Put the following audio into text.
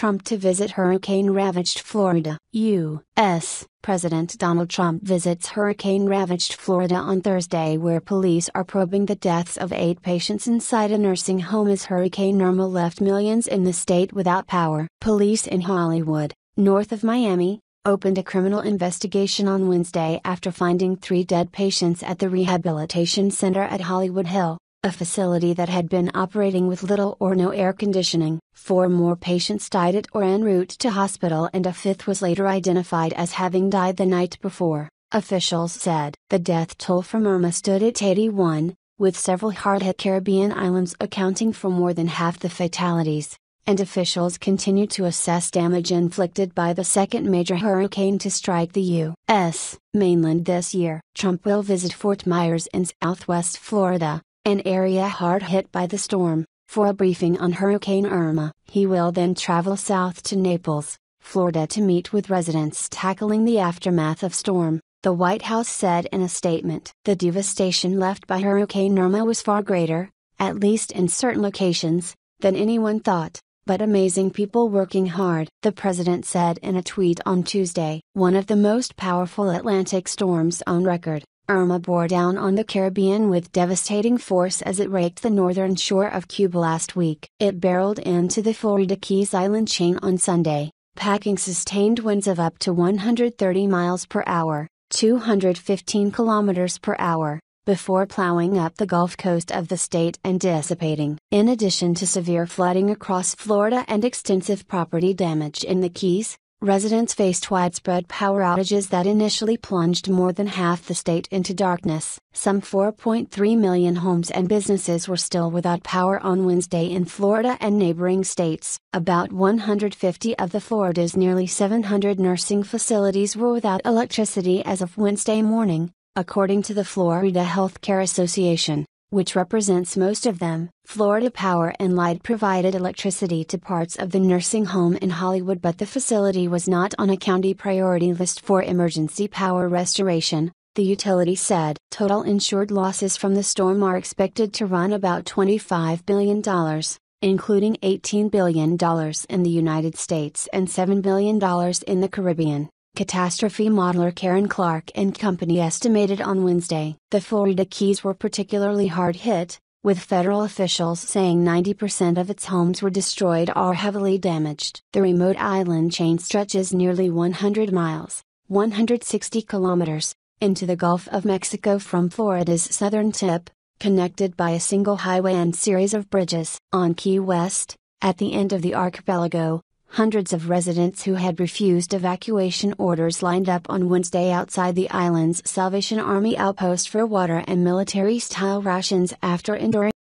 Trump to visit hurricane-ravaged Florida. U.S. President Donald Trump visits hurricane-ravaged Florida on Thursday, where police are probing the deaths of 8 patients inside a nursing home as Hurricane Irma left millions in the state without power. Police in Hollywood, north of Miami, opened a criminal investigation on Wednesday after finding 3 dead patients at the Rehabilitation Center at Hollywood Hill, a facility that had been operating with little or no air conditioning. 4 more patients died at or en route to hospital, and a 5th was later identified as having died the night before, officials said. The death toll from Irma stood at 81, with several hard-hit Caribbean islands accounting for more than half the fatalities, and officials continue to assess damage inflicted by the second major hurricane to strike the U.S. mainland this year. Trump will visit Fort Myers in southwest Florida, an area hard hit by the storm, for a briefing on Hurricane Irma. He will then travel south to Naples, Florida to meet with residents tackling the aftermath of storm, the White House said in a statement. The devastation left by Hurricane Irma was far greater, at least in certain locations, than anyone thought, but amazing people working hard, the president said in a tweet on Tuesday. One of the most powerful Atlantic storms on record, Irma bore down on the Caribbean with devastating force as it raked the northern shore of Cuba last week. It barreled into the Florida Keys island chain on Sunday, packing sustained winds of up to 130 miles per hour, 215 kilometers per hour, before plowing up the Gulf Coast of the state and dissipating. In addition to severe flooding across Florida and extensive property damage in the Keys, residents faced widespread power outages that initially plunged more than half the state into darkness. Some 4.3 million homes and businesses were still without power on Wednesday in Florida and neighboring states. About 150 of the Florida's nearly 700 nursing facilities were without electricity as of Wednesday morning, according to the Florida Healthcare Association, which represents most of them. Florida Power and Light provided electricity to parts of the nursing home in Hollywood, but the facility was not on a county priority list for emergency power restoration, the utility said. Total insured losses from the storm are expected to run about $25 billion, including $18 billion in the United States and $7 billion in the Caribbean. Catastrophe modeler Karen Clark and Company estimated on Wednesday. The Florida Keys were particularly hard hit, with federal officials saying 90% of its homes were destroyed or heavily damaged. The remote island chain stretches nearly 100 miles, 160 kilometers, into the Gulf of Mexico from Florida's southern tip, connected by a single highway and series of bridges. On Key West, at the end of the archipelago, hundreds of residents who had refused evacuation orders lined up on Wednesday outside the island's Salvation Army outpost for water and military-style rations after enduring